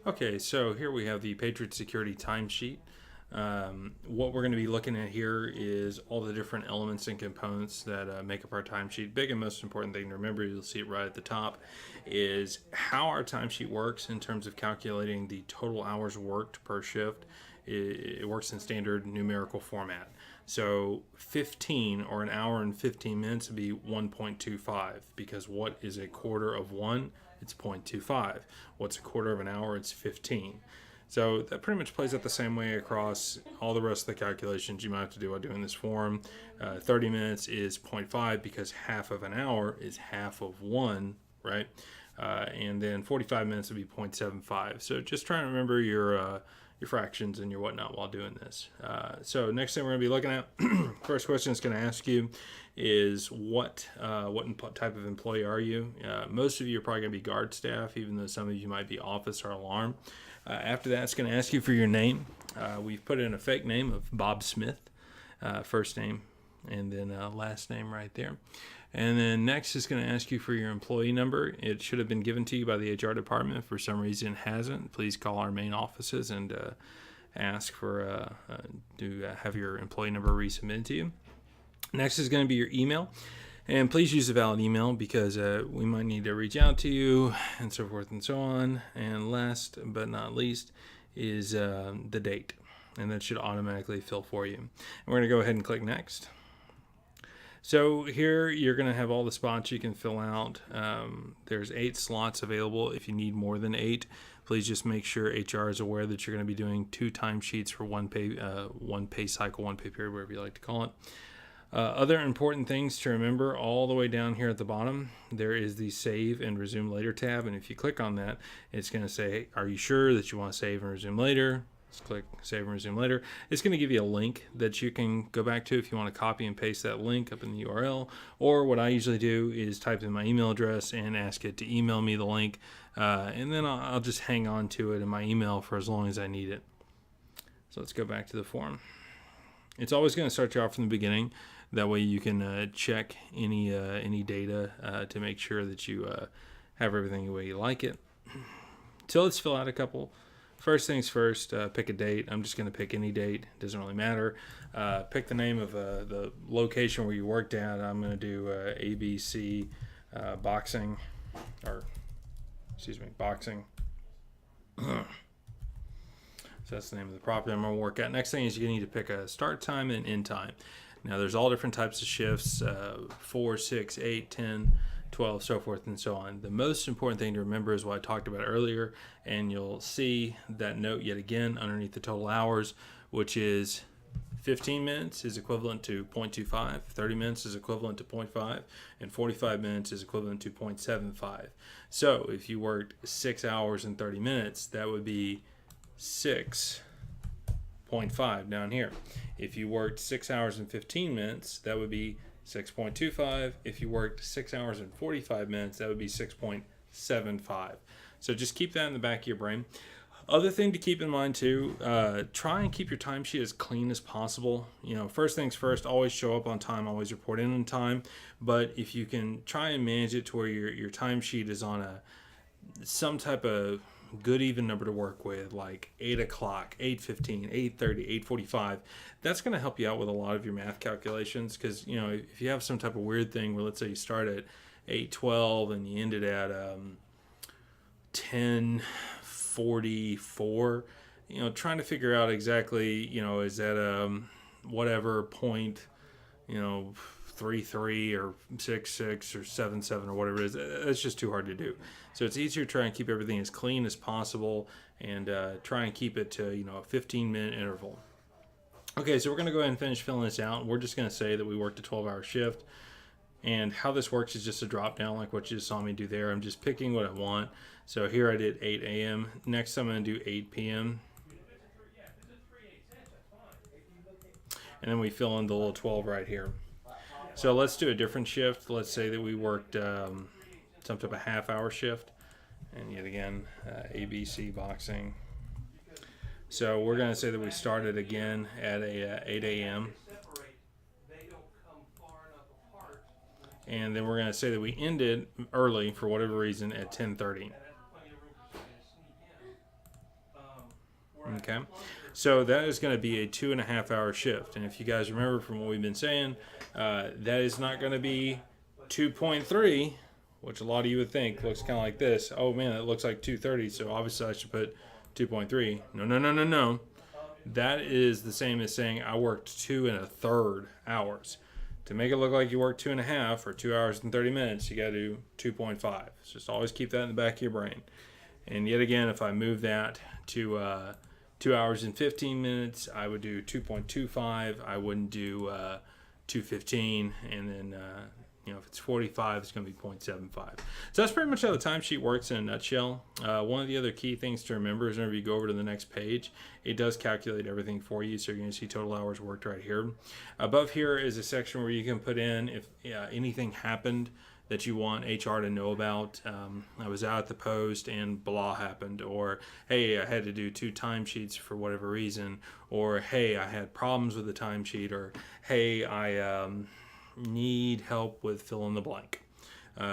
Okay, so here we have the Patriot Security Timesheet. What we're going to be looking at here is all the different elements and components that make up our timesheet. Big and most important thing to remember, you'll see it right at the top, is how our timesheet works in terms of calculating the total hours worked per shift. It works in standard numerical format. So 15 or an hour and 15 minutes would be 1.25, because what is a quarter of one? It's 0.25. What's a quarter of an hour? It's 15. So that pretty much plays out the same way across all the rest of the calculations you might have to do while doing this form. 30 minutes is 0.5 because half of an hour is half of one, right? And then 45 minutes would be 0.75. So just try to remember your fractions and your whatnot while doing this. So next thing we're going to be looking at, first question it's going to ask you is what type of employee are you? Most of you are probably going to be guard staff, even though some of you might be office or alarm. After that, it's going to ask you for your name. We've put in a fake name of Bob Smith, first name, and then last name right there. And then next is going to ask you for your employee number. It should have been given to you by the HR department. If for some reason it hasn't, please call our main offices and ask for to have your employee number resubmitted to you. Next is going to be your email. And please use a valid email because we might need to reach out to you and so forth and so on. And last but not least is the date. And that should automatically fill for you. And we're going to go ahead and click next. So here you're going to have all the spots you can fill out. There's 8 slots available. If you need more than 8, please just make sure HR is aware that you're going to be doing 2 timesheets for one pay cycle, one pay period, whatever you like to call it. Other important things to remember, all the way down here at the bottom, there is the Save and Resume Later tab. And if you click on that, it's going to say, are you sure that you want to save and resume later? Let's click Save and Resume Later. It's going to give you a link that you can go back to if you want to copy and paste that link up in the URL. Or what I usually do is type in my email address and ask it to email me the link. And then I'll just hang on to it in my email for as long as I need it. So let's go back to the form. It's always going to start you off from the beginning. That way you can check any data to make sure that you have everything the way you like it. So let's fill out a couple. First things first, pick a date. I'm just going to pick any date. It doesn't really matter. Pick the name of the location where you worked at. I'm going to do ABC boxing, boxing. So that's the name of the property I'm going to work at. Next thing is you need to pick a start time and end time. Now there's all different types of shifts, 4, 6, 8, 10, 12, so forth and so on. The most important thing to remember is what I talked about earlier, and you'll see that note yet again underneath the total hours, which is 15 minutes is equivalent to 0.25, 30 minutes is equivalent to 0.5, and 45 minutes is equivalent to 0.75. So if you worked 6 hours and 30 minutes, that would be 6.5 down here. If you worked 6 hours and 15 minutes, that would be 6.25. If you worked 6 hours and 45 minutes, that would be 6.75. So just keep that in the back of your brain. Other thing to keep in mind too, try and keep your timesheet as clean as possible. You know, first things first, always show up on time, always report in on time. But if you can try and manage it to where your timesheet is on some type of good even number to work with, like 8 o'clock, 8:15, 8:30, 8:45. That's going to help you out with a lot of your math calculations, because you know, if you have some type of weird thing where let's say you start at 8:12 and you ended at 10:44, you know, trying to figure out exactly, you know, is that whatever point, you know, 3.3 or 6.6 or 7.7 or whatever it is, that's just too hard to do. So it's easier to try and keep everything as clean as possible and try and keep it to, you know, a 15-minute interval. Okay, so we're going to go ahead and finish filling this out. We're just going to say that we worked a 12-hour shift. And how this works is just a drop down like what you just saw me do there. I'm just picking what I want. So here I did 8 a.m. Next I'm going to do 8 p.m. And then we fill in the little 12 right here. So let's do a different shift. Let's say that we worked some type of half-hour shift. And yet again, ABC boxing. So we're going to say that we started again at 8 a.m. And then we're going to say that we ended early for whatever reason at 10:30. Okay, so that is going to be a 2.5 hour shift. And if you guys remember from what we've been saying, that is not going to be 2.3, which a lot of you would think looks kind of like this. Oh man, it looks like 2:30, so obviously I should put 2.3. No, no, no, no, no. That is the same as saying I worked 2.33 hours. To make it look like you worked 2.5 or 2 hours and 30 minutes, you got to do 2.5. So just always keep that in the back of your brain. And yet again, if I move that to 2 hours and 15 minutes, I would do 2.25. I wouldn't do 2:15, and then if it's 45, it's going to be 0.75. So that's pretty much how the timesheet works in a nutshell. One of the other key things to remember is whenever you go over to the next page, it does calculate everything for you. So you're going to see total hours worked right here. Above here is a section where you can put in if anything happened that you want HR to know about. I was out at the post and blah happened, or hey, I had to do 2 timesheets for whatever reason, or hey, I had problems with the timesheet, or hey, I need help with fill in the blank.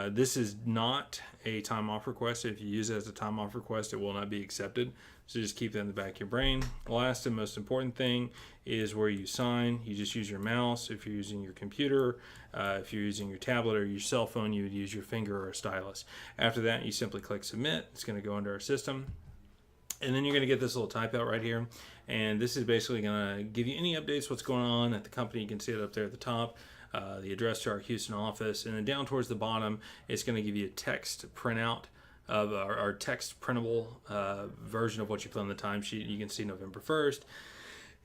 This is not a time off request. If you use it as a time off request, it will not be accepted. So just keep that in the back of your brain. The last and most important thing is where you sign. You just use your mouse. If you're using your computer, if you're using your tablet or your cell phone, you would use your finger or a stylus. After that, you simply click submit. It's going to go into our system. And then you're going to get this little type out right here. And this is basically going to give you any updates, what's going on at the company. You can see it up there at the top. The address to our Houston office, and then down towards the bottom, it's going to give you a text printout of our text printable version of what you put on the timesheet. You can see November 1st.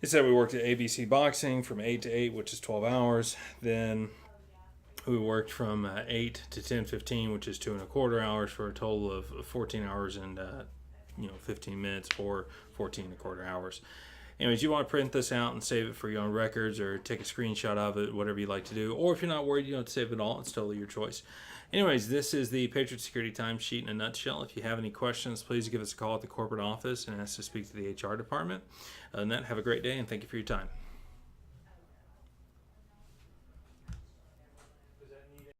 It said we worked at ABC Boxing from 8 to 8, which is 12 hours. Then we worked from 8 to 10:15, which is 2.25 hours, for a total of 14 hours and 15 minutes, or 14.25 hours. Anyways, you want to print this out and save it for your own records, or take a screenshot of it, whatever you like to do. Or if you're not worried, you don't save it all. It's totally your choice. Anyways, this is the Patriot Security timesheet in a nutshell. If you have any questions, please give us a call at the corporate office and ask to speak to the HR department. Other than that, have a great day, and thank you for your time.